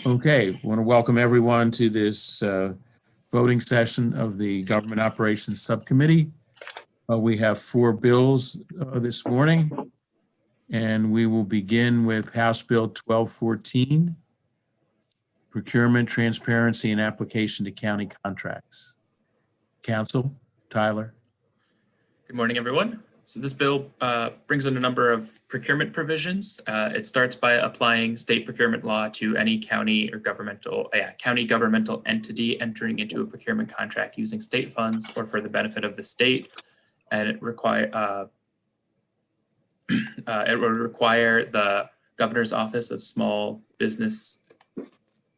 Okay, I want to welcome everyone to this voting session of the Government Operations Subcommittee. We have 4 bills this morning, and we will begin with House Bill 1214, Procurement, Transparency, and Application to County Contracts. Council, Tyler. Good morning, everyone. So this bill brings in a number of procurement provisions. It starts by applying state procurement law to any county or governmental entity entering into a procurement contract using state funds or for the benefit of the state. And it would require the Governor's Office of Small Business,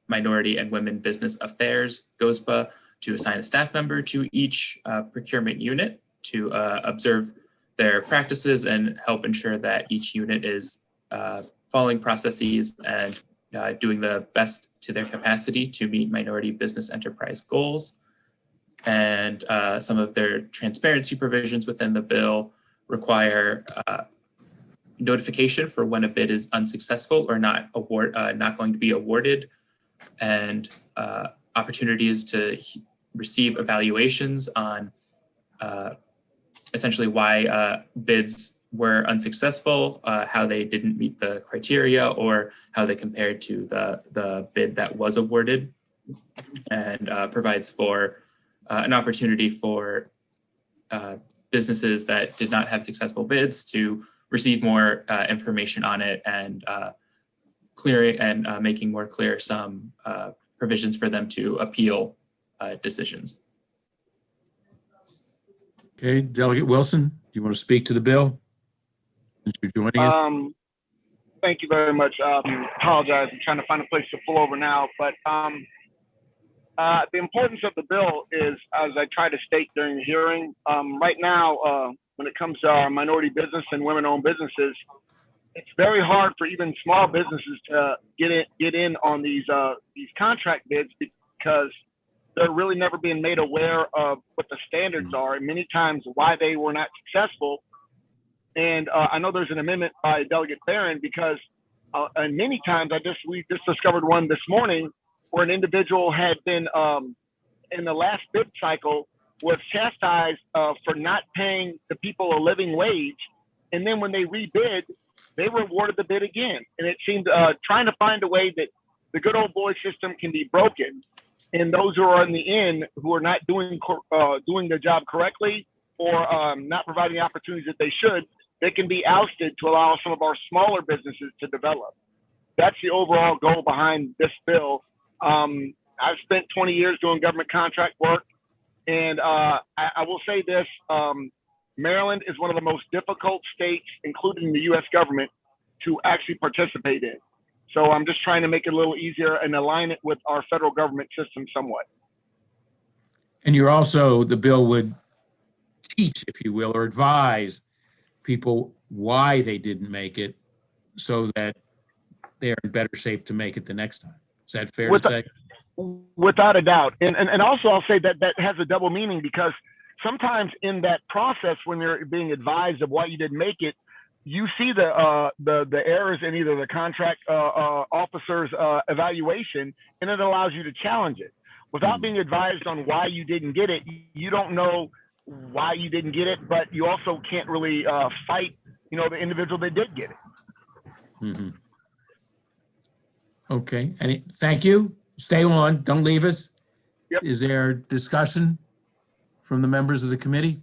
Minority and Women Business Affairs, GOSBA, to assign a staff member to each procurement unit to observe their practices and help ensure that each unit is following processes and doing the best to their capacity to meet minority business enterprise goals. And some of their transparency provisions within the bill require notification for when a bid is unsuccessful or not going to be awarded, and opportunities to receive evaluations on essentially why bids were unsuccessful, how they didn't meet the criteria, or how they compared to the bid that was awarded, and provides for an opportunity for businesses that did not have successful bids to receive more information on it, and clearing and making more clear some provisions for them to appeal decisions. Okay, Delegate Wilson, do you want to speak to the bill? Since you're joining us. Thank you very much. Apologize, I'm trying to find a place to pull over now, but the importance of the bill is, as I tried to state during the hearing, right now, when it comes to our minority business and women-owned businesses, it's very hard for even small businesses to get in on these contract bids, because they're really never being made aware of what the standards are, and many times why they were not successful. And I know there's an amendment by Delegate Barron, because and many times we just discovered one this morning where an individual had been in the last bid cycle was chastised for not paying the people a living wage, and then when they rebid, they were awarded the bid again. And it seemed trying to find a way that the good old boy system can be broken, and those who are in the end who are not doing their job correctly, or not providing the opportunities that they should, they can be ousted to allow some of our smaller businesses to develop. That's the overall goal behind this bill. I've spent 20 years doing government contract work, and I will say this, Maryland is one of the most difficult states, including the U.S. government, to actually participate in. So I'm just trying to make it a little easier and align it with our federal government system somewhat. And you're also, the bill would teach, if you will, or advise people why they didn't make it, so that they're in better shape to make it the next time. Is that fair to say? Without a doubt. And also I'll say that has a double meaning, because sometimes in that process, when you're being advised of why you didn't make it, you see the errors in either the contract officer's evaluation, and it allows you to challenge it. Without being advised on why you didn't get it, you don't know why you didn't get it, but you also can't really fight, the individual that did get it. Mm-hmm. Okay, thank you. Stay on, don't leave us. Yep. Is there discussion from the members of the committee?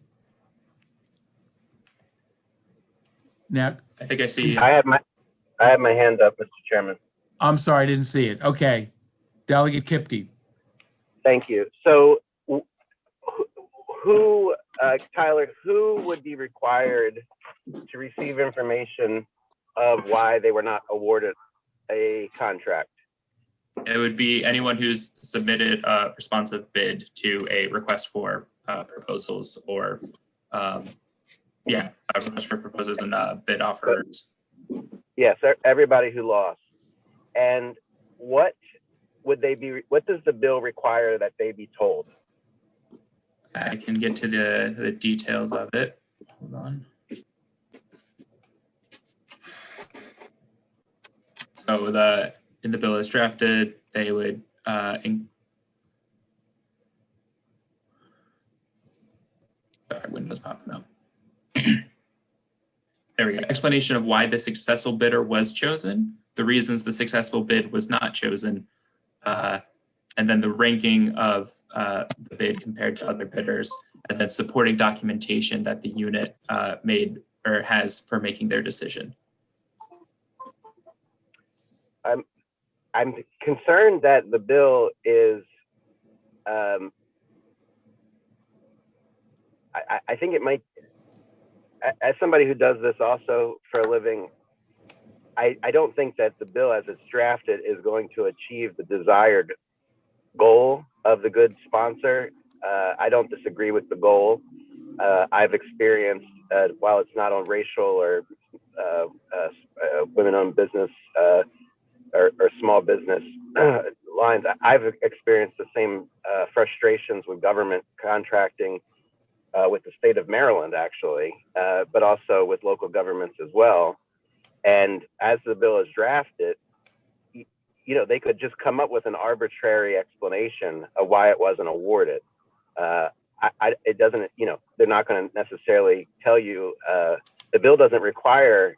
Now, I think I see. I have my hand up, Mr. Chairman. I'm sorry, I didn't see it. Okay, Delegate Kipke. Thank you. So, who, Tyler, who would be required to receive information of why they were not awarded a contract? It would be anyone who's submitted a responsive bid to a request for proposals, or a request for proposals and bid offers. Yes, everybody who lost. And what would they be? What does the bill require that they be told? I can get to the details of it. Hold on. So So in the bill as drafted, they would sorry, Windows popping up. There we go. Explanation of why the successful bidder was chosen, the reasons the successful bid was not chosen, and then the ranking of the bid compared to other bidders, and then supporting documentation that the unit made or has for making their decision. I'm concerned that the bill is, I think it might, as somebody who does this also for a living, I don't think that the bill as it's drafted is going to achieve the desired goal of the good sponsor. I don't disagree with the goal. I've experienced, while it's not on racial or women-owned business or small business lines, I've experienced the same frustrations with government contracting with the state of Maryland, actually, but also with local governments as well. And as the bill is drafted, you know, they could just come up with an arbitrary explanation of why it wasn't awarded. It doesn't, you know, they're not going to necessarily tell you, the bill doesn't require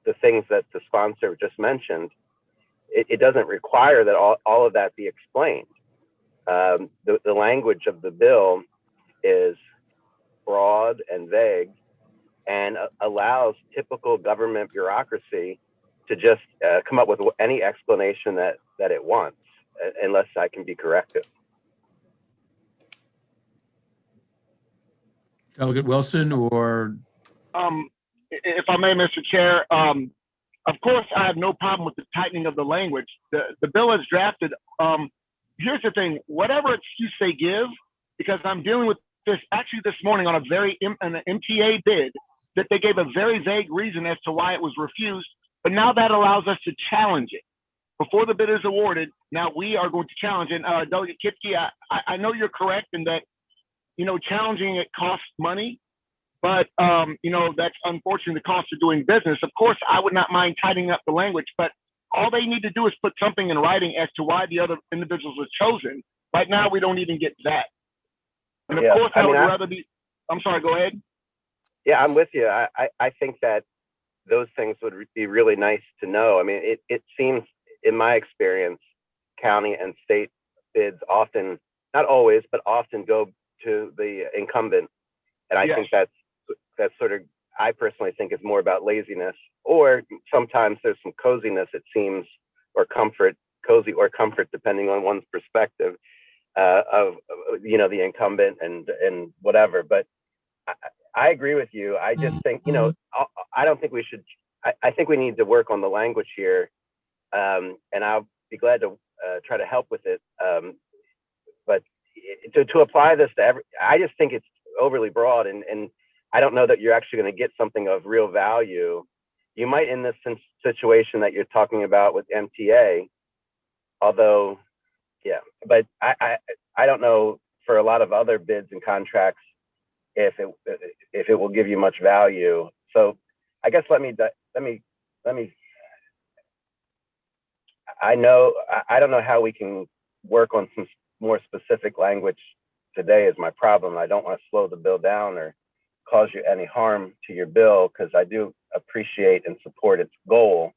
the things that the sponsor just mentioned. It doesn't require that all of that be explained. The language of the bill is broad and vague and allows typical government bureaucracy to just come up with any explanation that it wants, unless I can be corrected. Delegate Wilson, or if I may, Mr. Chair, of course, I have no problem with the tightening of the language. The bill is drafted. Here's the thing, whatever excuse they give, because I'm dealing with this actually this morning on an MTA bid, that they gave a very vague reason as to why it was refused, but now that allows us to challenge it. Before the bid is awarded, now we are going to challenge it. Delegate Kipke, I know you're correct in that, you know, challenging it costs money, but, you know, that's unfortunately the cost of doing business. Of course, I would not mind tightening up the language, but all they need to do is put something in writing as to why the other individuals were chosen. Right now, we don't even get that. And of course, I would rather be, I'm sorry, go ahead. Yeah, I'm with you. I think that those things would be really nice to know. I mean, it seems, in my experience, county and state bids often, not always, but often go to the incumbent. And I think that's sort of, I personally think is more about laziness, or sometimes there's some coziness, it seems, or comfort, cozy or comfort, depending on one's perspective of, you know, the incumbent and whatever. But I agree with you. I just think, you know, I don't think we should, I think we need to work on the language here. And I'll be glad to try to help with it. But to apply this to every, I just think it's overly broad, and I don't know that you're actually going to get something of real value. You might in this situation that you're talking about with MTA, although, yeah, but I don't know for a lot of other bids and contracts if it will give you much value. So I guess let me I don't know how we can work on some more specific language today is my problem. I don't want to slow the bill down or cause you any harm to your bill, because I do appreciate and support its goal.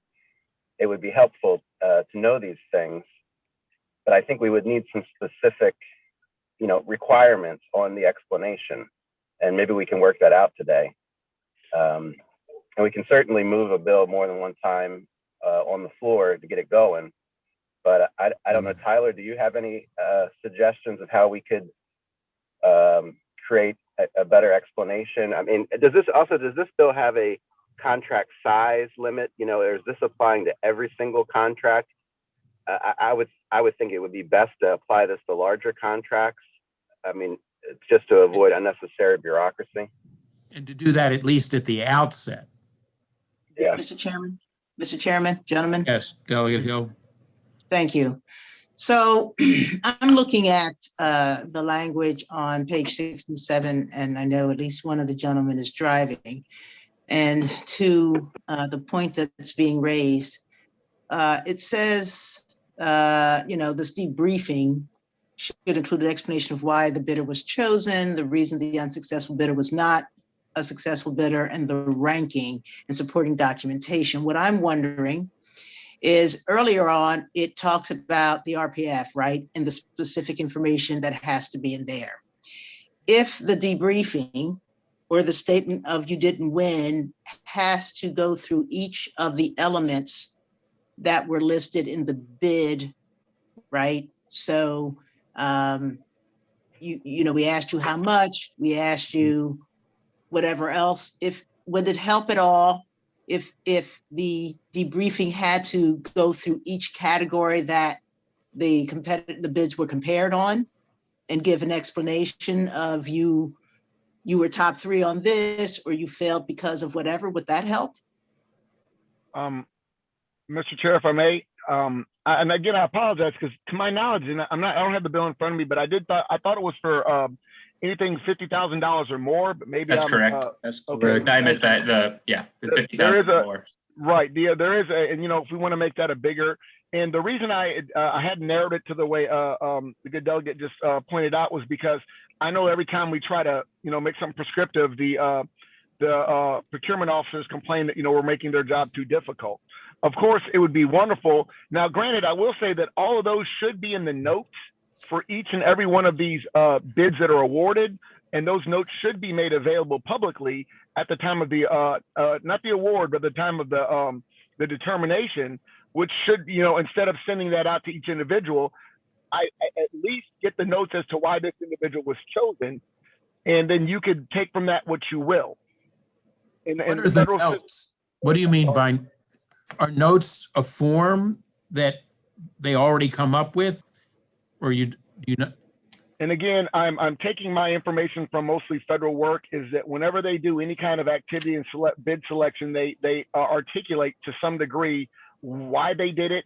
It would be helpful to know these things, but I think we would need some specific, you know, requirements on the explanation, and maybe we can work that out today. And we can certainly move a bill more than one time on the floor to get it going. But I don't know, Tyler, do you have any suggestions of how we could create a better explanation? I mean, does this bill have a contract size limit? You know, or is this applying to every single contract? I would think it would be best to apply this to larger contracts. I mean, just to avoid unnecessary bureaucracy. and to do that at least at the outset. Yeah. Mr. Chairman, gentlemen. Yes, Delegate Hill. Thank you. So I'm looking at the language on page 67, and I know at least one of the gentlemen is driving. And to the point that's being raised, it says, this debriefing should include an explanation of why the bidder was chosen, the reason the unsuccessful bidder was not a successful bidder, and the ranking and supporting documentation. What I'm wondering is earlier on, it talks about the RPF, right? And the specific information that has to be in there. If the debriefing or the statement of you didn't win has to go through each of the elements that were listed in the bid, right? So, we asked you how much, we asked you whatever else. Would it help at all if the debriefing had to go through each category that the bids were compared on and give an explanation of you were top 3 on this, or you failed because of whatever? Would that help? Mr. Chair, if I may, and again, I apologize because to my knowledge, and I don't have the bill in front of me, but I thought it was for anything $50,000 or more, but maybe That's correct. That's Okay. correct. I missed that. The There 50,000 is a- more. right. There is a, and if we want to make that a bigger, and the reason I had narrowed it to the way the good delegate just pointed out was because I know every time we try to make something prescriptive, the procurement officers complain that we're making their job too difficult. Of course, it would be wonderful. Now, granted, I will say that all of those should be in the notes for each and every one of these bids that are awarded, and those notes should be made available publicly at the time of the not the award, but the time of the determination, which should instead of sending that out to each individual, I at least get the notes as to why this individual was chosen, and then you could take from that what you will. What are the notes? What do you mean by, are notes a form that they already come up with? Or do you know? And again, I'm taking my information from mostly federal work, is that whenever they do any kind of activity and bid selection, they articulate to some degree why they did it,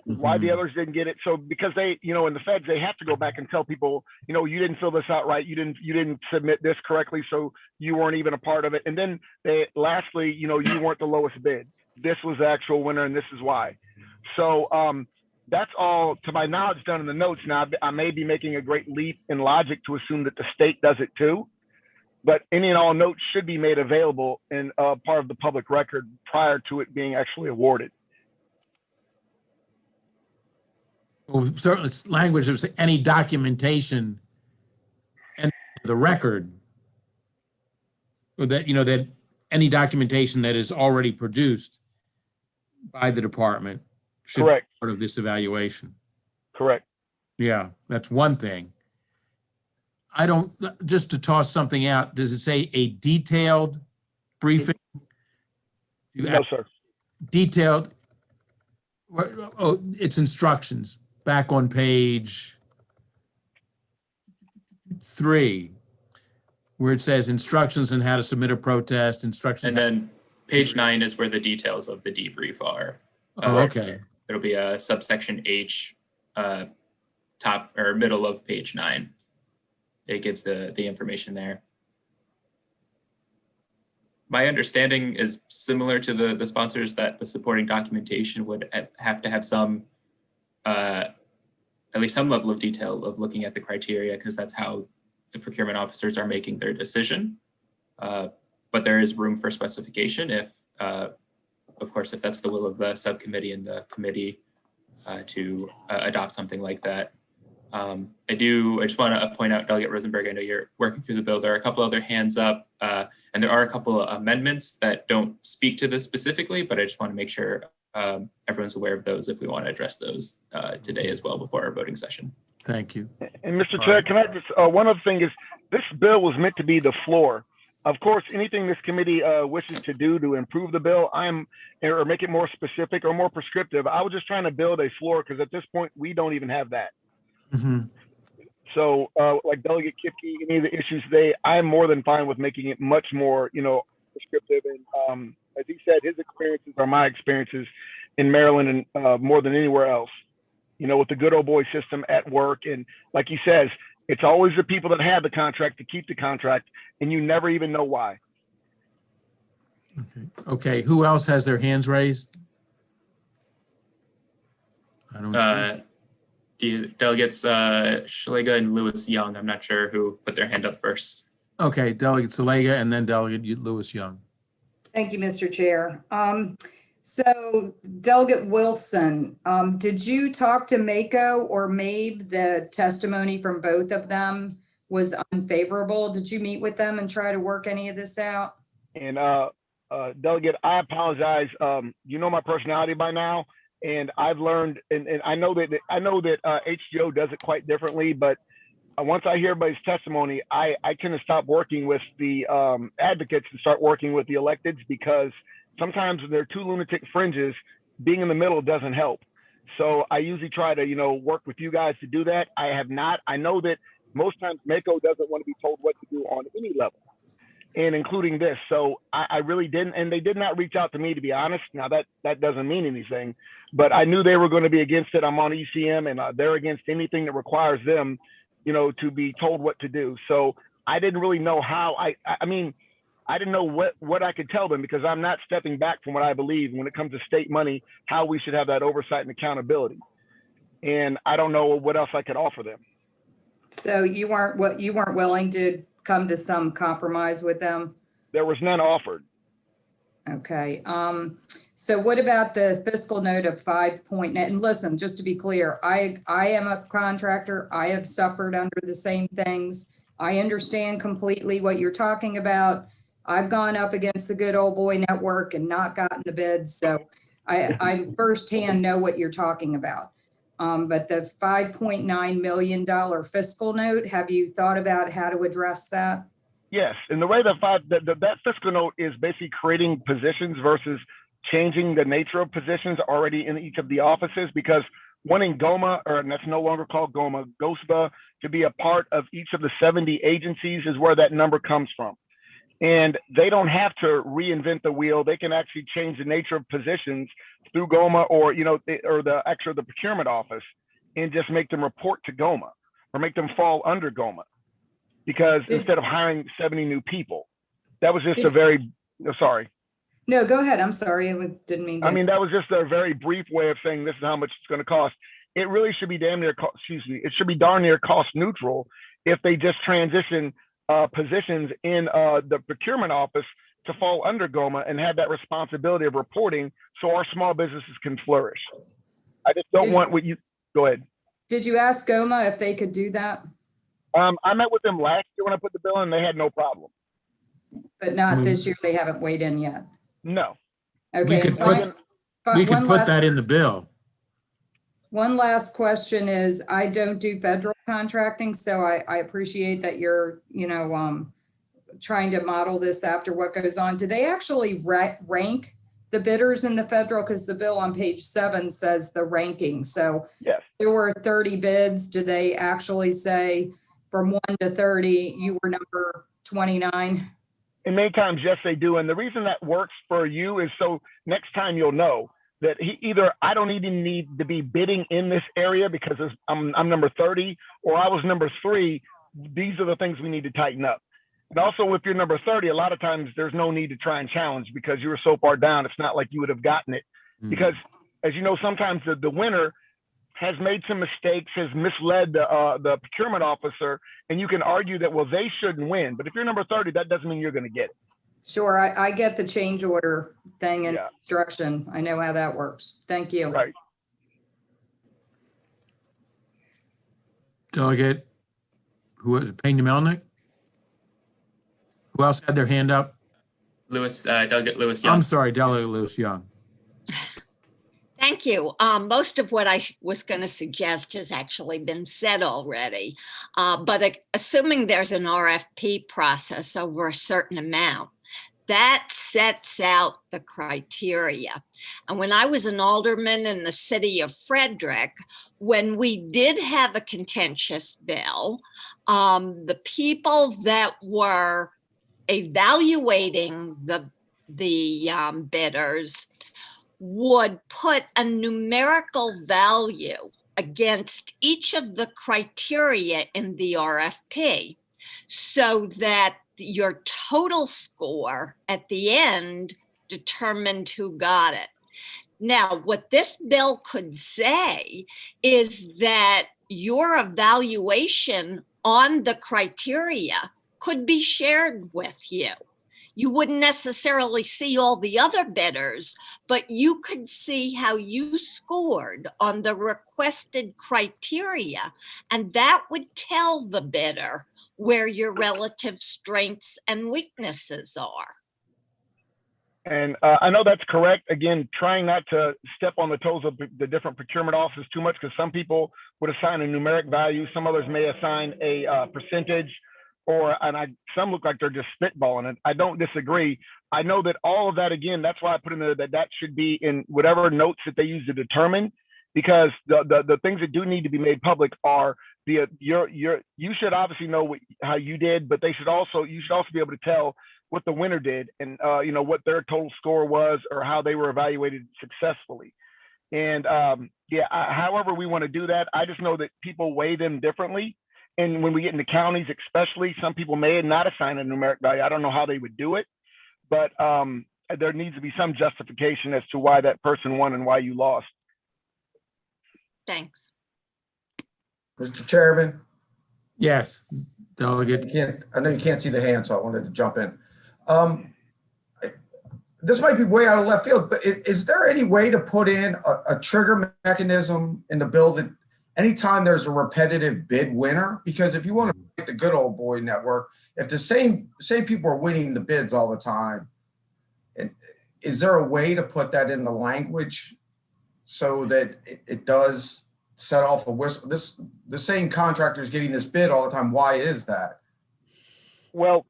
why the others didn't get it. So because they, in the feds, they have to go back and tell people, you didn't fill this out right. You didn't submit this correctly. So you weren't even a part of it. And then lastly, you weren't the lowest bid. This was the actual winner and this is why. So that's all, to my knowledge, done in the notes. Now, I may be making a great leap in logic to assume that the state does it too, but any and all notes should be made available in part of the public record prior to it being actually awarded. Well, certainly it's language of any documentation and the record, or that, that any documentation that is already produced by the department should Correct. be part of this evaluation. Correct. Yeah, that's one thing. I don't, just to toss something out, does it say a detailed briefing? No, sir. Detailed, oh, it's instructions back on page 3, where it says instructions on how to submit a protest, instructions. And then page 9 is where the details of the debrief are. Oh, okay. It'll be a subsection H, top or middle of page 9. It gives the information there. My understanding is similar to the sponsors, that the supporting documentation would have to have some, at least some level of detail of looking at the criteria, because that's how the procurement officers are making their decision. But there is room for specification if, of course, if that's the will of the subcommittee and the committee to adopt something like that. I just want to point out, Delegate Rosenberg, I know you're working through the bill. There are a couple other hands up, and there are a couple of amendments that don't speak to this specifically, but I just want to make sure everyone's aware of those if we want to address those today as well before our voting session. Thank you. And Mr. Chair, can I just, one other thing is, this bill was meant to be the floor. Of course, anything this committee wishes to do to improve the bill, or make it more specific or more prescriptive, I was just trying to build a floor, because at this point, we don't even have that. Mm-hmm. So like Delegate Kipke, any of the issues today, I'm more than fine with making it much more, prescriptive. And as he said, his experiences are my experiences in Maryland and more than anywhere else, with the good old boy system at work. And like he says, it's always the people that have the contract to keep the contract, and you never even know why. Okay. Who else has their hands raised? I don't see. Delegates Shalega and Lewis Young. I'm not sure who put their hand up first. Okay, Delegate Salega and then Delegate Lewis Young. Thank you, Mr. Chair. So Delegate Wilson, did you talk to Mako or Mabe? The testimony from both of them was unfavorable. Did you meet with them and try to work any of this out? And Delegate, I apologize. You know my personality by now, and I've learned, and I know that HGO does it quite differently. But once I hear everybody's testimony, I tend to stop working with the advocates and start working with the electeds, because sometimes they're two lunatic fringes. Being in the middle doesn't help. So I usually try to work with you guys to do that. I have not. I know that most times Mako doesn't want to be told what to do on any level, and including this. So I really didn't, and they did not reach out to me, to be honest. Now that doesn't mean anything, but I knew they were going to be against it. I'm on ECM, and they're against anything that requires them, to be told what to do. So I didn't really know how. I mean, I didn't know what I could tell them, because I'm not stepping back from what I believe when it comes to state money, how we should have that oversight and accountability. And I don't know what else I could offer them. So you weren't willing to come to some compromise with them? There was none offered. Okay. So what about the fiscal note of 5.9? And listen, just to be clear, I am a contractor. I have suffered under the same things. I understand completely what you're talking about. I've gone up against the good old boy network and not gotten the bids. So I firsthand know what you're talking about. But the $5.9 million fiscal note, have you thought about how to address that? Yes, and the way that fiscal note is basically creating positions versus changing the nature of positions already in each of the offices, because wanting GOMA, or that's no longer called GOMA, GOSPA, to be a part of each of the 70 agencies is where that number comes from. And they don't have to reinvent the wheel. They can actually change the nature of positions through GOMA, or the procurement office, and just make them report to GOMA, or make them fall under GOMA, because instead of hiring 70 new people, that was just sorry. No, go ahead. I'm sorry. I didn't mean to. I mean, that was just a very brief way of saying this is how much it's going to cost. It really should be it should be darn near cost neutral if they just transition positions in the procurement office to fall under GOMA and have that responsibility of reporting, so our small businesses can flourish. I just don't want what you, go ahead. Did you ask GOMA if they could do that? I met with them last year when I put the bill in, they had no problem. But not this year. They haven't weighed in yet. No. Okay. We could put that in the bill. One last question is, I don't do federal contracting, so I appreciate that you're, trying to model this after what goes on. Do they actually rank the bidders in the federal? Because the bill on page 7 says the ranking. So yes, there were 30 bids. Do they actually say from 1 to 30, you were number 29? And many times, yes, they do. And the reason that works for you is so next time you'll know that either I don't even need to be bidding in this area because I'm number 30, or I was number 3. These are the things we need to tighten up. And also, if you're number 30, a lot of times there's no need to try and challenge because you were so far down. It's not like you would have gotten it. Because, as you know, sometimes the winner has made some mistakes, has misled the procurement officer, and you can argue that, well, they shouldn't win. But if you're number 30, that doesn't mean you're going to get it. Sure, I get the change order thing and instruction. I know how that works. Thank you. Right. Delegate, Pena Melnick? Who else had their hand up? Delegate Lewis Young. I'm sorry, Delegate Lewis Young. Thank you. Most of what I was going to suggest has actually been said already. But assuming there's an RFP process over a certain amount, that sets out the criteria. And when I was an alderman in the city of Frederick, when we did have a contentious bill, the people that were evaluating the bidders would put a numerical value against each of the criteria in the RFP so that your total score at the end determined who got it. Now, what this bill could say is that your evaluation on the criteria could be shared with you. You wouldn't necessarily see all the other bidders, but you could see how you scored on the requested criteria, and that would tell the bidder where your relative strengths and weaknesses are. And I know that's correct. Again, trying not to step on the toes of the different procurement offices too much, because some people would assign a numeric value, some others may assign a percentage, some look like they're just spitballing it. I don't disagree. I know that all of that, again, that's why I put in there that should be in whatever notes that they use to determine, because the things that do need to be made public are you should obviously know how you did, but you should also be able to tell what the winner did and what their total score was or how they were evaluated successfully. And however we want to do that, I just know that people weigh them differently. And when we get into counties, especially, some people may not assign a numeric value. I don't know how they would do it, but there needs to be some justification as to why that person won and why you lost. Thanks. Mr. Chairman, Yes, Delegate. I know you can't see the hand, so I wanted to jump in. This might be way out of left field, but is there any way to put in a trigger mechanism in the bill that anytime there's a repetitive bid winner? Because if you want to make the good old boy network, if the same people are winning the bids all the time, is there a way to put that in the language so that it does set off a whistle? The same contractor is getting this bid all the time. Why is that? Well,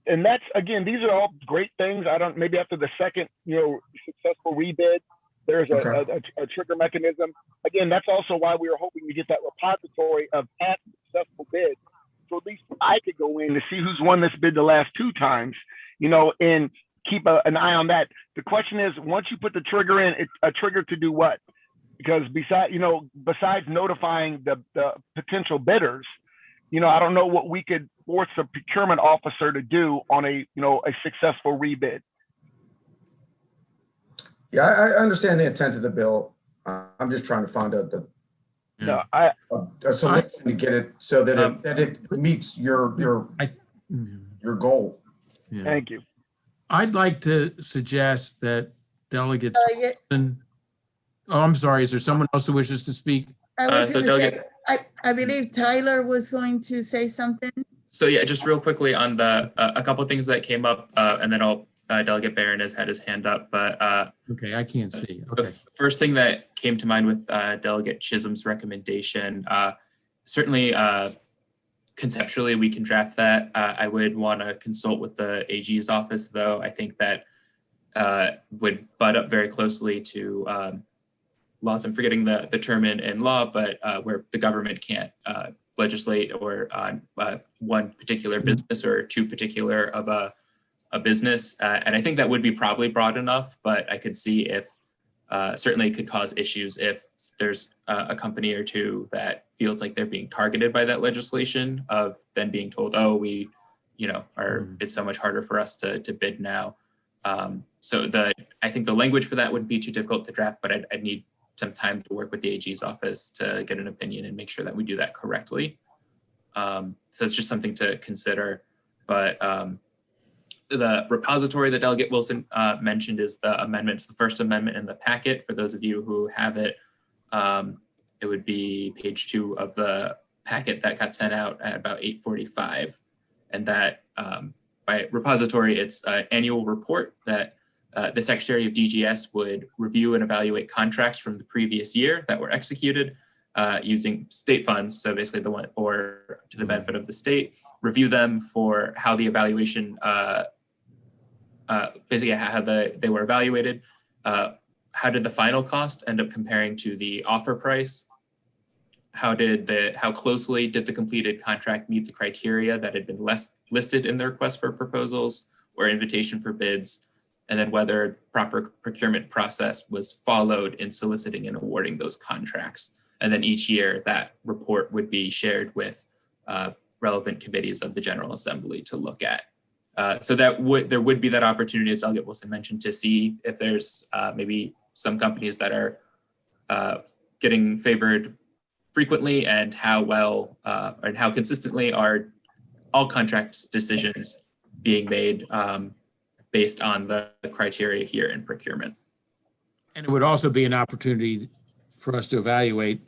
and that's, again, these are all great things. Maybe after the second, successful rebid, there's a trigger mechanism. Again, that's also why we were hoping to get that repository of past successful bids. So at least I could go in to see who's won this bid the last 2 times, and keep an eye on that. The question is, once you put the trigger in, it's a trigger to do what? Because besides notifying the potential bidders, I don't know what we could force a procurement officer to do on a successful rebid. Yeah, I understand the intent of the bill. I'm just trying to find out a solution to get it so that it meets your goal. Yeah. Thank you. I'd like to suggest that Delegate. Oh, I'm sorry. Is there someone else who wishes to speak? I believe Tyler was going to say something. So yeah, just real quickly on a couple of things that came up, and then Delegate Barron has had his hand up, but okay, I can't see. Okay. The first thing that came to mind with Delegate Chisholm's recommendation, certainly conceptually we can draft that. I would want to consult with the AG's office, though. I think that would butt up very closely to laws. I'm forgetting the term in law, but where the government can't legislate or on one particular business or too particular of a business. And I think that would be probably broad enough, but I could see if certainly it could cause issues if there's a company or two that feels like they're being targeted by that legislation, of then being told, oh, we, it's so much harder for us to bid now. So I think the language for that wouldn't be too difficult to draft, but I'd need some time to work with the AG's office to get an opinion and make sure that we do that correctly. So it's just something to consider. But the repository that Delegate Wilson mentioned is the amendments, the first amendment in the packet. For those of you who have it, it would be page 2 of the packet that got sent out at about 8:45. And that by repository, it's an annual report that the Secretary of DGS would review and evaluate contracts from the previous year that were executed using state funds. So basically or to the benefit of the state, review them for how the evaluation, basically how they were evaluated. How did the final cost end up comparing to the offer price? How closely did the completed contract meet the criteria that had been listed in the request for proposals or invitation for bids? And then whether proper procurement process was followed in soliciting and awarding those contracts. And then each year that report would be shared with relevant committees of the General Assembly to look at. So there would be that opportunity, as Delegate Wilson mentioned, to see if there's maybe some companies that are getting favored frequently, and how well and how consistently are all contract decisions being made based on the criteria here in procurement. And it would also be an opportunity for us to evaluate,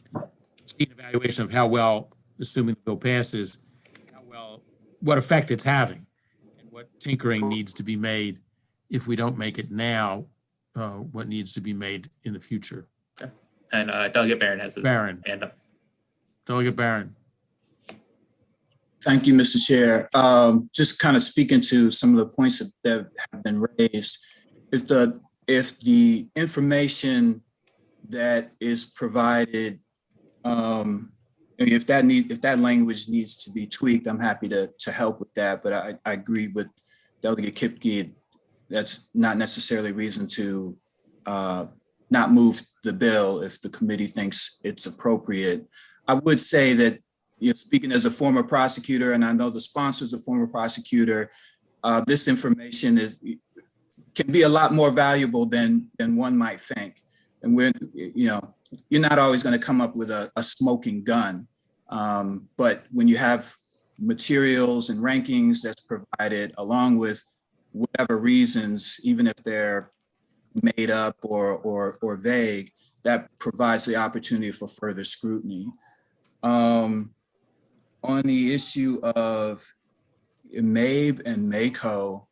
see an evaluation of how well, assuming the bill passes, how well, what effect it's having and what tinkering needs to be made if we don't make it now, what needs to be made in the future. Okay. And Delegate Barron has his hand up. Delegate Barron. Thank you, Mr. Chair. Just kind of speaking to some of the points that have been raised. If the information that is provided, if that language needs to be tweaked, I'm happy to help with that. But I agree with Delegate Kipke. That's not necessarily reason to not move the bill if the committee thinks it's appropriate. I would say that, speaking as a former prosecutor, and I know the sponsor's a former prosecutor, this information can be a lot more valuable than one might think. And you're not always going to come up with a smoking gun, but when you have materials and rankings that's provided along with whatever reasons, even if they're made up or vague, that provides the opportunity for further scrutiny. On the issue of MABE and MACO,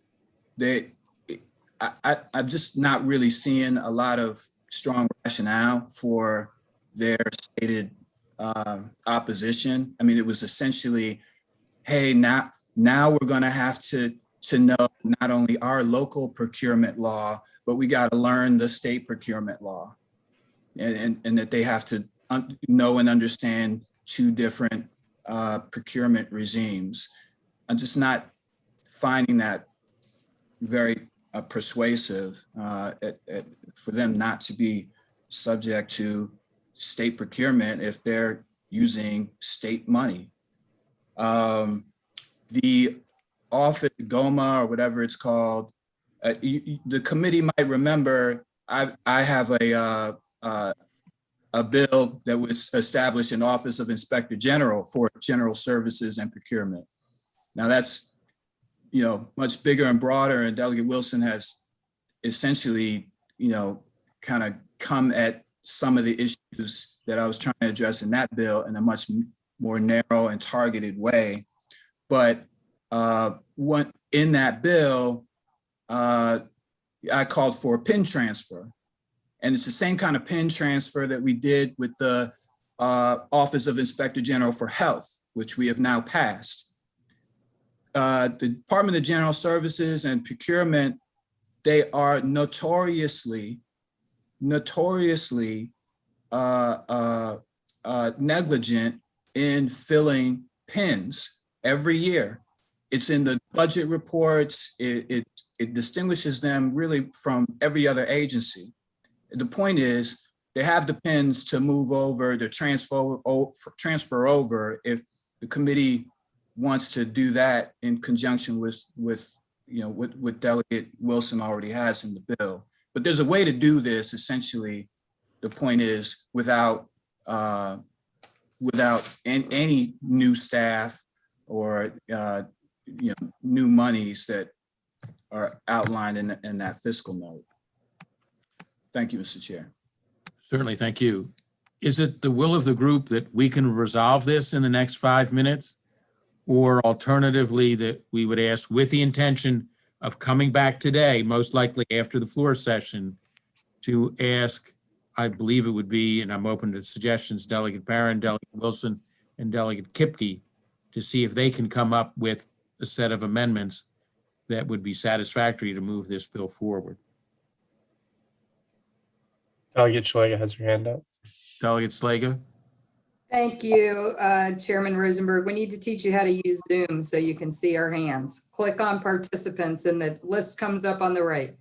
I'm just not really seeing a lot of strong rationale for their stated opposition. I mean, it was essentially, hey, now we're going to have to know not only our local procurement law, but we got to learn the state procurement law, and that they have to know and understand two different procurement regimes. I'm just not finding that very persuasive for them not to be subject to state procurement if they're using state money. The office, GOMA or whatever it's called, the committee might remember I have a bill that would establish an Office of Inspector General for General Services and Procurement. Now that's, much bigger and broader, and Delegate Wilson has essentially, kind of come at some of the issues that I was trying to address in that bill in a much more narrow and targeted way. But in that bill, I called for a PIN transfer. And it's the same kind of PIN transfer that we did with the Office of Inspector General for Health, which we have now passed. The Department of General Services and Procurement, they are notoriously negligent in filling PINs every year. It's in the budget reports. It distinguishes them really from every other agency. The point is, they have the PINs to move over, to transfer over if the committee wants to do that in conjunction with what Delegate Wilson already has in the bill. But there's a way to do this. Essentially, the point is without any new staff or new monies that are outlined in that fiscal note. Thank you, Mr. Chair. Certainly, thank you. Is it the will of the group that we can resolve this in the next 5 minutes? Or alternatively, that we would ask with the intention of coming back today, most likely after the floor session, to ask, I believe it would be, and I'm open to suggestions, Delegate Barron, Delegate Wilson, and Delegate Kipke, to see if they can come up with a set of amendments that would be satisfactory to move this bill forward. Delegate Szeliga has her hand up. Delegate Szeliga. Thank you, Chairman Rosenberg. We need to teach you how to use Zoom so you can see our hands. Click on participants and the list comes up on the right.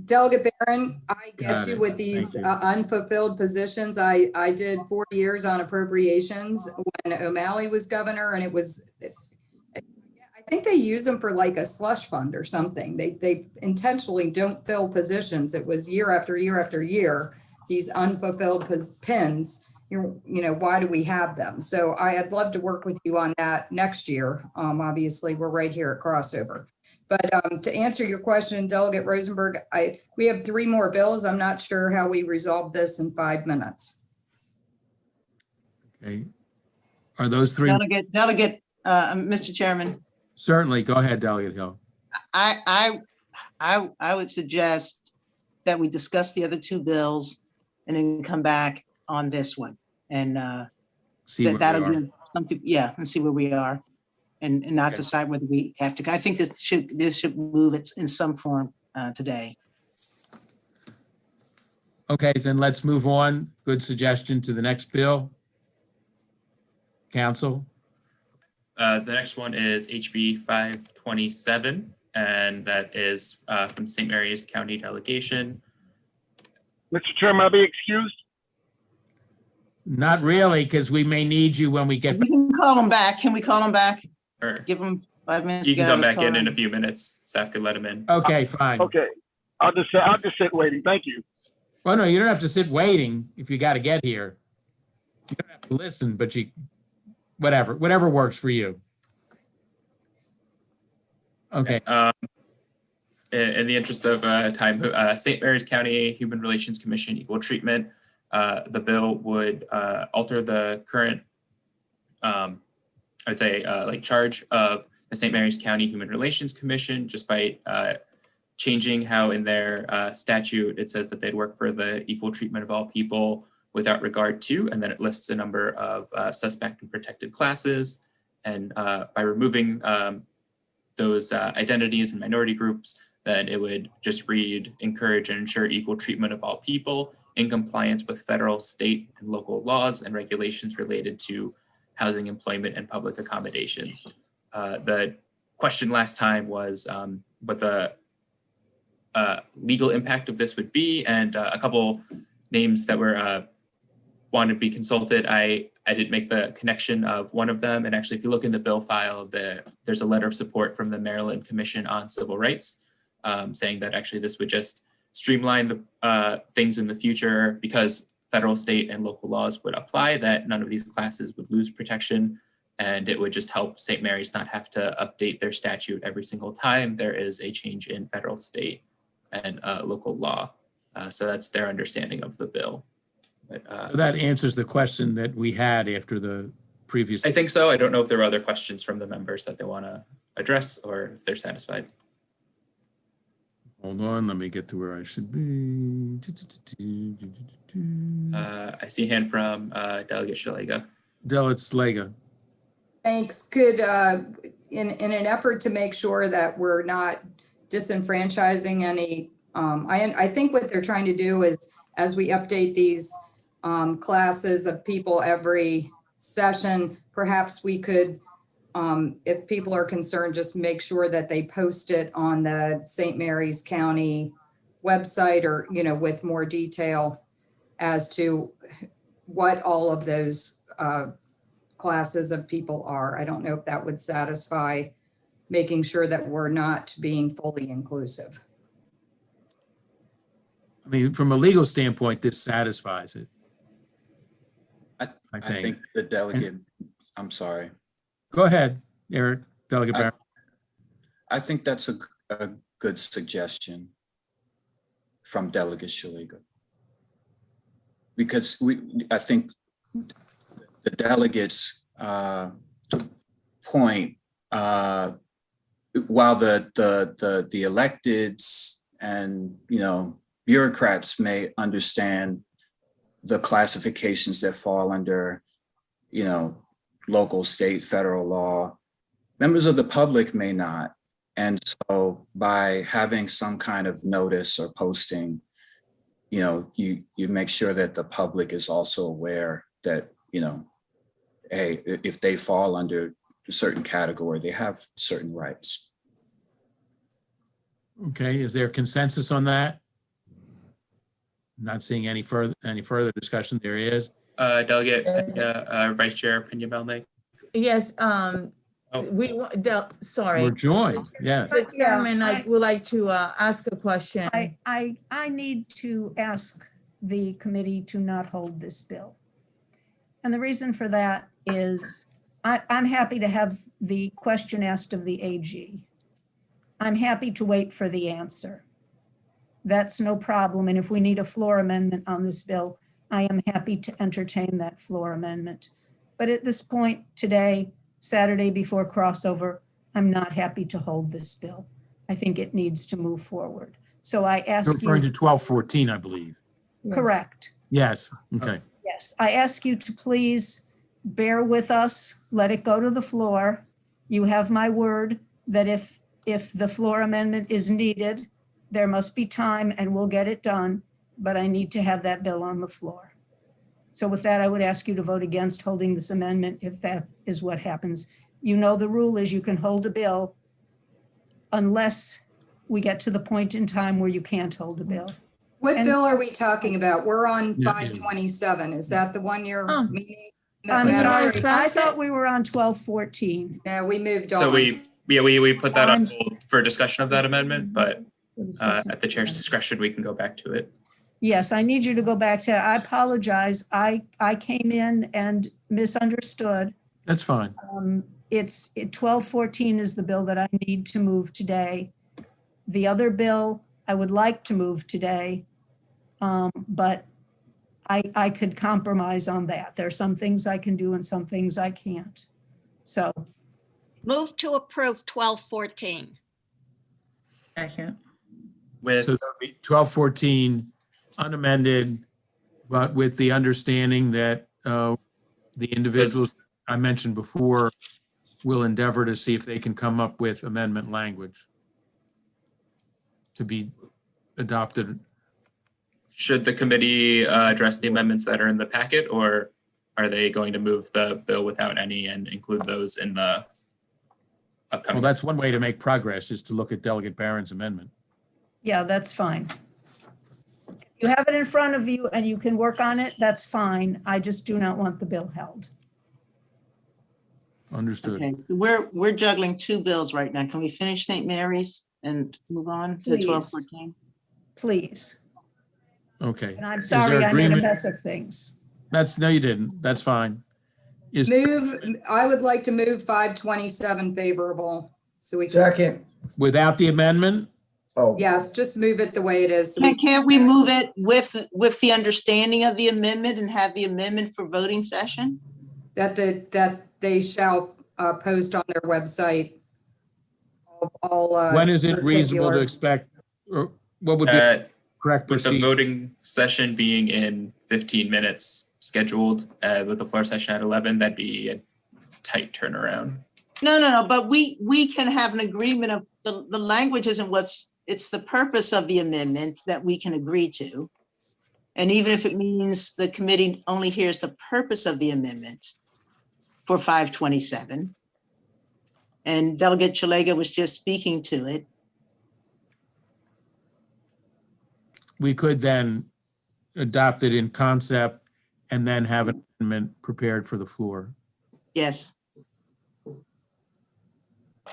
Delegate Barron, I get you with these unfulfilled positions. I did 4 years on appropriations when O'Malley was governor, and it was, I think they use them for like a slush fund or something. They intentionally don't fill positions. It was year after year after year, these unfulfilled pins. You know, why do we have them? So I'd love to work with you on that next year. Obviously, we're right here at crossover. But to answer your question, Delegate Rosenberg, we have 3 more bills. I'm not sure how we resolve this in 5 minutes. Okay. Are those 3? Delegate, Mr. Chairman, Certainly. Go ahead, Delegate Hill. I would suggest that we discuss the other 2 bills and then come back on this one. And See where we that'll are. give some people, yeah, and see where we are, and not Okay. decide whether we have to. I think this should move it in some form today. Okay, then let's move on. Good suggestion to the next bill. Council. The next one is HB 527, and that is from St. Mary's County Delegation. Mr. Chairman, I'll be excused. Not really, because we may need you when we get. We can call them back. Can we call them back? Or Give them 5 minutes. he to can get out come of his back in car. a few minutes. Staff could let him in. Okay, fine. Okay, I'll just sit waiting. Thank you. Well, no, you don't have to sit waiting if you got to get here. You don't have to listen, but whatever works for you. Okay, In the interest of time, St. Mary's County Human Relations Commission Equal Treatment. The bill would alter the current, I'd say, like charge of the St. Mary's County Human Relations Commission, just by changing how in their statute it says that they'd work for the equal treatment of all people without regard to, and then it lists a number of suspect and protected classes. And by removing those identities and minority groups, then it would just read, encourage and ensure equal treatment of all people in compliance with federal, state, and local laws and regulations related to housing, employment, and public accommodations. The question last time was what the legal impact of this would be, and a couple names that were wanted to be consulted. I didn't make the connection of one of them, and actually if you look in the bill file, there's a letter of support from the Maryland Commission on Civil Rights saying that actually this would just streamline the things in the future because federal, state, and local laws would apply, that none of these classes would lose protection, and it would just help St. Mary's not have to update their statute every single time there is a change in federal, state, and local law. So that's their understanding of the bill. But, that answers the question that we had after the previous. I think so. I don't know if there were other questions from the members that they want to address or if they're satisfied. Hold on, let me get to where I should be. I see a hand from Delegate Shalega. Delegate Slager. Thanks. Could, in an effort to make sure that we're not disenfranchising any, I think what they're trying to do is, as we update these classes of people every session, perhaps we could, if people are concerned, just make sure that they post it on the St. Mary's County website, or, you know, with more detail as to what all of those classes of people are. I don't know if that would satisfy making sure that we're not being fully inclusive. I mean, from a legal standpoint, this satisfies it. I think the delegate, I'm sorry. Go ahead, Eric, Delegate Barron. I think that's a good suggestion from Delegate Shalega. Because I think the delegates' point, while the electeds and, you know, bureaucrats may understand the classifications that fall under, you know, local, state, federal law, members of the public may not. And so by having some kind of notice or posting, you know, you make sure that the public is also aware that, you know, hey, if they fall under a certain category, they have certain rights. Okay, is there consensus on that? Not seeing any further discussion. There is. Delegate Vice Chair Pena Melnick. Yes, Oh. Sorry. We're joined, yes. Mr. Chairman, I would like to ask a question. I need to ask the committee to not hold this bill. And the reason for that is I'm happy to have the question asked of the AG. I'm happy to wait for the answer. That's no problem. And if we need a floor amendment on this bill, I am happy to entertain that floor amendment. But at this point today, Saturday before crossover, I'm not happy to hold this bill. I think it needs to move forward. So I You're ask referring to you. 1214, I believe. Correct. Yes, okay. Yes, I ask you to please bear with us, let it go to the floor. You have my word that if the floor amendment is needed, there must be time and we'll get it done, but I need to have that bill on the floor. So with that, I would ask you to vote against holding this amendment if that is what happens. You know, the rule is you can hold a bill unless we get to the point in time where you can't hold a bill. What And- bill are we talking about? We're on Yeah. 527. Is that the one you're Oh. meaning? I'm Madam? sorry, I thought we were on 1214. No, we moved on. So we put that on I'm- hold for discussion of that amendment, but at the chair's discretion, we can go back to it. Yes, I need you to go back to, I apologize. I came in and misunderstood. That's fine. It's 1214 is the bill that I need to move today. The other bill I would like to move today, but I could compromise on that. There are some things I can do and some things I can't. So Move to approve 1214. Second. With So that'll be 1214 unamended, but with the understanding that the individuals I mentioned before will endeavor to see if they can come up with amendment language to be adopted. should the committee address the amendments that are in the packet, or are they going to move the bill without any and include those in the Well, upcoming? that's one way to make progress is to look at Delegate Barron's amendment. yeah, that's fine. You have it in front of you and you can work on it, that's fine. I just do not want the bill held. Understood. Okay, we're juggling two bills right now. Can we finish St. Mary's and move on to Please. 1214? Please. Okay. And I'm Is there sorry I made a agreement? mess of things. No, you didn't. That's fine. I would like to move 527 favorable. So we can, Second. Without the amendment? Oh, yes, just move it the way it is. So we- Can't we move it with the understanding of the amendment and have the amendment for voting session? That they shall post on their website. All, When is it reasonable to particular- expect, or what would be the correct With the procedure? voting session being in 15 minutes scheduled, with the floor session at 11, that'd be a tight turnaround. No, but we can have an agreement of the language isn't it's the purpose of the amendment that we can agree to. And even if it means the committee only hears the purpose of the amendment for 527. And Delegate Chalega was just speaking to it. We could then adopt it in concept and then have an amendment prepared for the floor. Yes.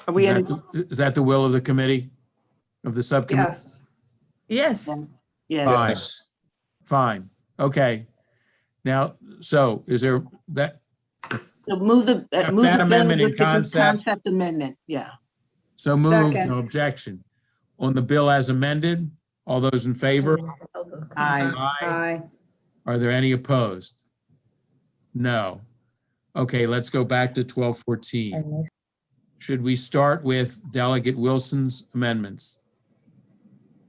Are we in? Is that the will of the committee, of the subcommittee? Yes. Yes. Yes. Fine. Fine. Okay. Now, so is there that, So move the That bill amendment in with the concept. amendment, yeah. so moved, Second. no objection. On the bill as amended, all those in favor? Aye. Aye. Are there any opposed? No. Okay, let's go back to 1214. Should we start with Delegate Wilson's amendments?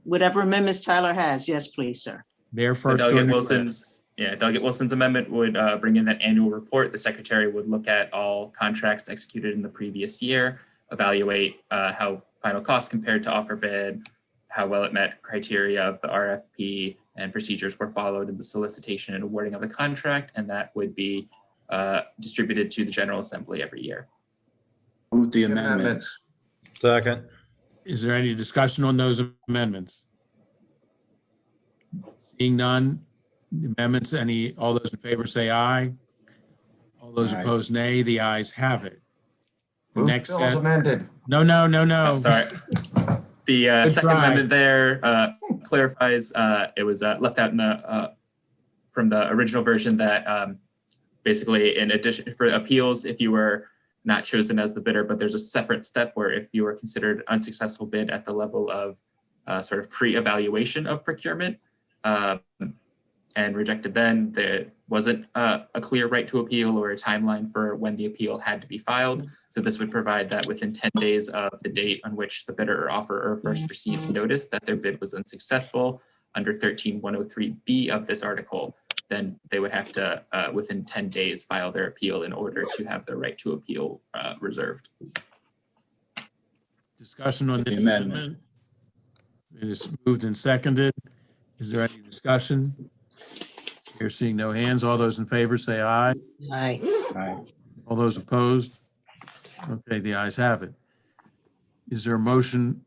Whatever amendments Tyler has, yes, please, sir. They're So first. Delegate on the list. Delegate Wilson's amendment would bring in that annual report. The secretary would look at all contracts executed in the previous year, evaluate how final cost compared to offer bid, how well it met criteria of the RFP, and procedures were followed in the solicitation and awarding of the contract, and that would be distributed to the General Assembly every year. Move the amendment. Second. Is there any discussion on those amendments? Seeing none, the amendments, all those in favor say aye. All those Aye. opposed, nay. The ayes have it. The Move next bills set. amended. No, no, no, no. Oh, sorry. The Good second try. amendment there clarifies it was left out in the from the original version that basically in addition for appeals, if you were not chosen as the bidder, but there's a separate step where if you were considered unsuccessful bid at the level of sort of pre-evaluation of procurement and rejected, then there wasn't a clear right to appeal or a timeline for when the appeal had to be filed. So this would provide that within 10 days of the date on which the bidder or offerer first receives notice that their bid was unsuccessful under 13103B of this article, then they would have to, within 10 days, file their appeal in order to have their right to appeal reserved. Discussion on The this amendment. amendment. It is moved and seconded. Is there any discussion? Here seeing no hands. All those in favor say aye. Aye. Aye. All those opposed? Okay, the ayes have it. Is there a motion?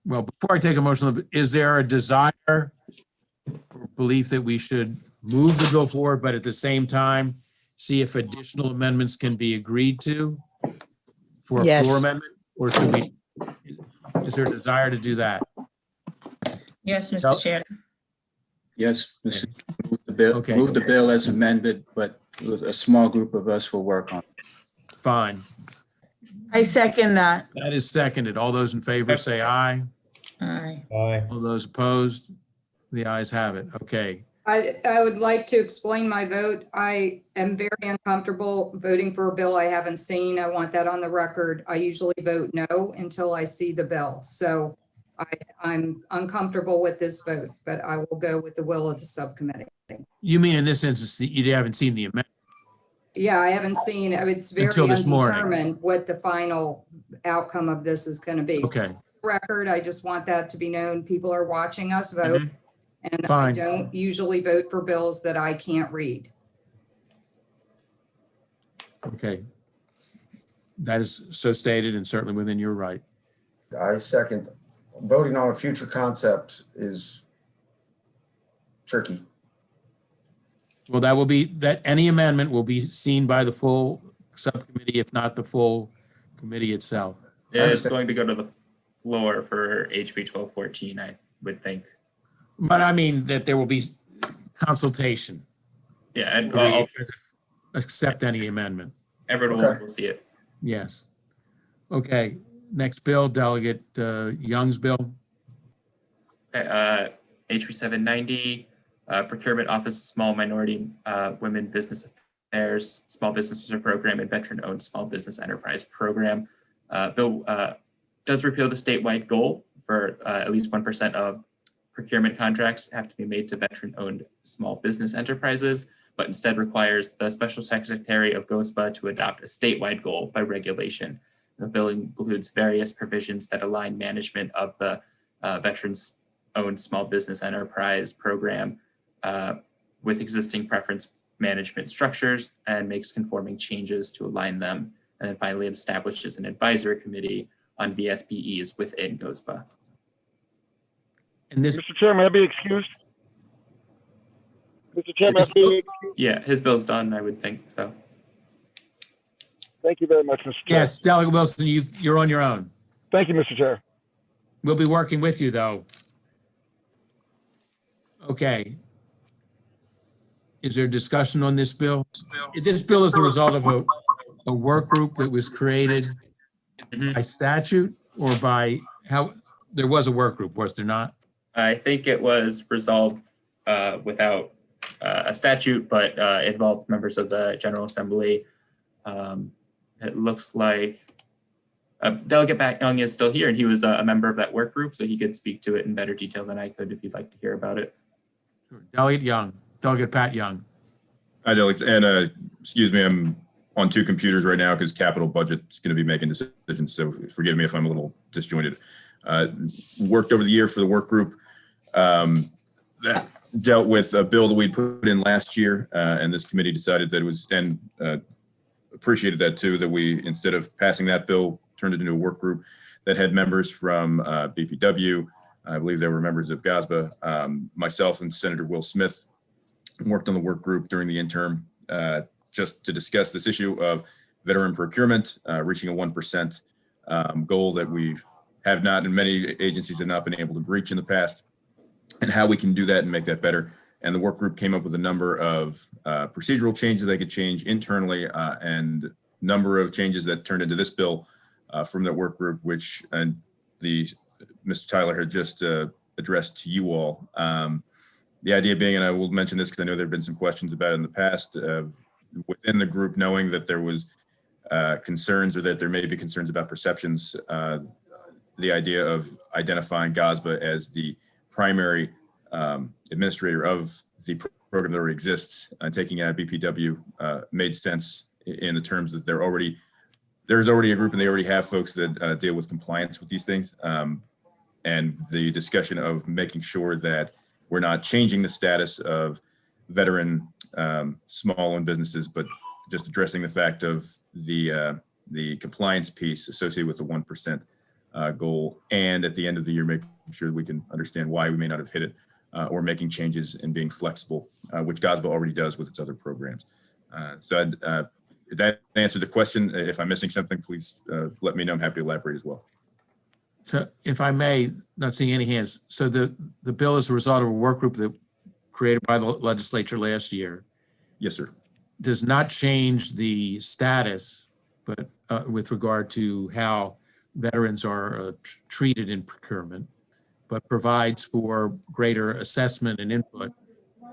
Well, before I take a motion, is there a desire or belief that we should move the bill forward, but at the same time, see if additional amendments can be agreed to for a Yes. floor amendment? Or should we, is there a desire to do that? Yes, Yep. Mr. Chair. Yes, Mr. Move the bill, Okay. move the bill as amended, but with a small group of us will work on it. Fine. I second that. That is seconded. All those in favor say aye. Aye. Aye. All those opposed? The ayes have it. Okay. I would like to explain my vote. I am very uncomfortable voting for a bill I haven't seen. I want that on the record. I usually vote no until I see the bill. So I'm uncomfortable with this vote, but I will go with the will of the subcommittee. You mean in this instance, that you haven't seen the amendment? Yeah, I haven't seen, it's very Until this morning. undetermined what the final outcome of this is going to be. Okay, Record, I just want that to be known. People are watching us vote. Mhm. And I Fine. don't usually vote for bills that I can't read. okay. That is so stated and certainly within your right. I second. Voting on a future concept is tricky. Well, that will be, that any amendment will be seen by the full subcommittee, if not the full committee itself. It's Understand. going to go to the floor for HB 1214, I would think. But I mean that there will be consultation. Yeah, and We accept any amendment. everyone Okay. will see it. Yes. Okay, next bill, Delegate Young's bill. Okay, HB 790, Procurement Office of Small Minority Women Business Affairs, Small Business Reserve Program, and Veteran-Owned Small Business Enterprise Program. Bill does repeal the statewide goal for at least 1% of procurement contracts have to be made to veteran-owned small business enterprises, but instead requires the Special Secretary of GOSPA to adopt a statewide goal by regulation. The bill includes various provisions that align management of the veterans-owned small business enterprise program with existing preference management structures and makes conforming changes to align them. And then finally, it establishes an advisory committee on VSBEs within GOSPA. And this, Mr. Chair, may I be excused? Mr. Chair, may I be excused? Yeah, his bill's done, I would think, so. Thank you very much, Mr. Chair. yes, Delegate Wilson, you're on your own. Thank you, Mr. Chair. We'll be working with you, though. Okay. Is there discussion on this bill? This bill is the result of a work group that was created Mhm. by statute or by how, there was a work group, was there not? I think it was resolved without a statute, but involved members of the General Assembly. It looks like Delegate Pat Young is still here, and he was a member of that work group, so he could speak to it in better detail than I could if you'd like to hear about it. Delegate Pat Young. Hi, Delegate, and excuse me, I'm on two computers right now because capital budget's going to be making decisions, so forgive me if I'm a little disjointed. Worked over the year for the work group that dealt with a bill that we put in last year, and this committee decided that it was, and appreciated that too, that we, instead of passing that bill, turned it into a work group that had members from BPW. I believe there were members of GOSPA, myself and Senator Will Smith worked on the work group during the interim just to discuss this issue of veteran procurement, reaching a 1% goal that we have not, and many agencies have not been able to reach in the past, and how we can do that and make that better. And the work group came up with a number of procedural changes they could change internally, and number of changes that turned into this bill from that work group, which Mr. Tyler had just addressed to you all. The idea being, and I will mention this because I know there have been some questions about it in the past, within the group, knowing that there was concerns, or that there may be concerns about perceptions, the idea of identifying GOSBA as the primary administrator of the program that already exists, and taking out BPW made sense in the terms that there's already a group, and they already have folks that deal with compliance with these things. And the discussion of making sure that we're not changing the status of veteran small-owned businesses, but just addressing the fact of the compliance piece associated with the 1% goal, and at the end of the year, making sure that we can understand why we may not have hit it, or making changes and being flexible, which GOSBA already does with its other programs. So that answered the question. If I'm missing something, please let me know. I'm happy to elaborate as well. So if I may, not seeing any hands. So the bill is a result of a work group that created by the legislature last year. Yes, sir. Does not change the status, but with regard to how veterans are treated in procurement, but provides for greater assessment and input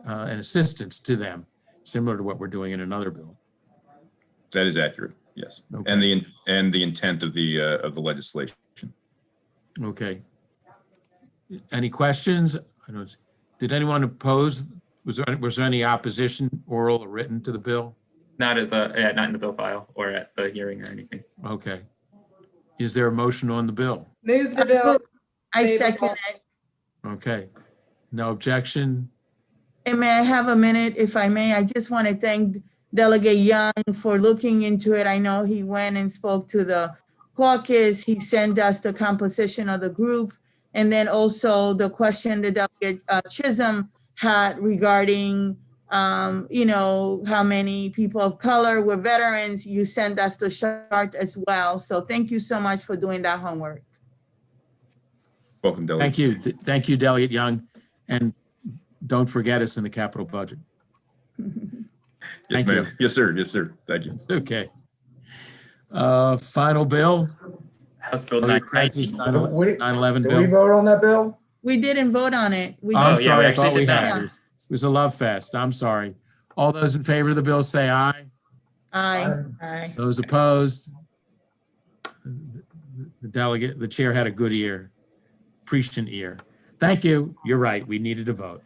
and assistance to them, similar to what we're doing in another bill. That is accurate. Yes. Okay. And the intent of the legislation. Okay. Any questions? Did anyone oppose? Was there any opposition, oral or written, to the bill? Not in the bill file or at the hearing or anything. Okay. Is there a motion on the bill? Move the bill. I Favorable. second it. Okay. No objection? And may I have a minute, if I may? I just want to thank Delegate Young for looking into it. I know he went and spoke to the caucus. He sent us the composition of the group. And then also the question that Delegate Chisholm had regarding, how many people of color were veterans. You sent us the chart as well. So thank you so much for doing that homework. Welcome, Delegate. Thank you. Thank you, Delegate Young. And don't forget us in the capital budget. Yes, Thank ma'am. you. Yes, sir. Yes, sir. Thank you. It's okay. Final bill. House Bill Oh, 990. 911 Did we bill. vote on that bill? We didn't vote on it. We I'm Oh, didn't. yeah, we sorry. I actually thought we did that. had. It was a love fest. I'm sorry. All those in favor of the bill say aye. Aye. Those opposed? The chair had a good ear, prescient ear. Thank you. You're right. We needed a vote.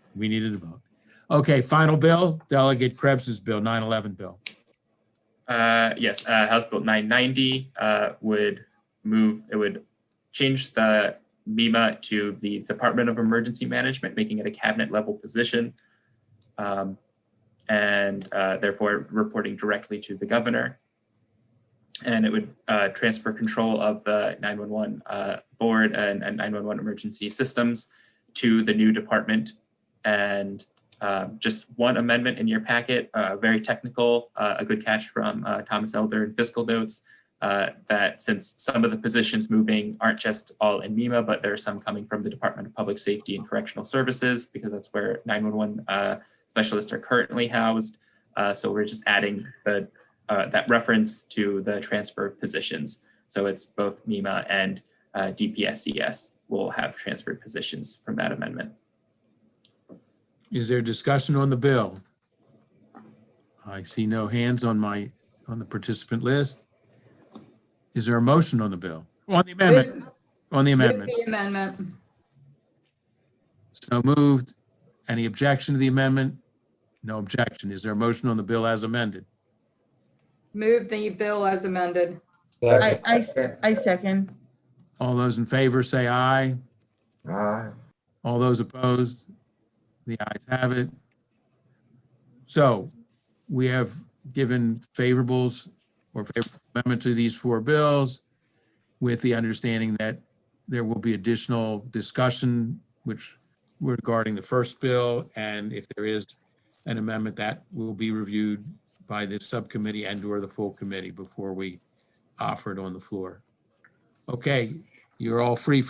Okay, final bill, Delegate Krebs's bill, 911 bill. Yes, House Bill 990 would change the MEMA to the Department of Emergency Management, making it a cabinet level position, and therefore reporting directly to the governor. And it would transfer control of the 911 board and 911 emergency systems to the new department. And just one amendment in your packet, very technical, a good catch from Thomas Elder in fiscal notes, that since some of the positions moving aren't just all in MEMA, but there are some coming from the Department of Public Safety and Correctional Services, because that's where 911 specialists are currently housed. So we're just adding that reference to the transfer of positions. So it's both MEMA and DPSCS will have transferred positions from that amendment. Is there discussion on the bill? I see no hands on the participant list. Is there a motion on the bill? On the amendment? On the Move amendment. the amendment. So moved. Any objection to the amendment? No objection. Is there a motion on the bill as amended? Move the bill as amended. I second. All those in favor say aye. Aye. All those opposed? The ayes have it. So we have given favorables or favorable amendment to these four bills with the understanding that there will be additional discussion regarding the first bill. And if there is an amendment, that will be reviewed by this subcommittee and or the full committee before we offer it on the floor. Okay, you're all free for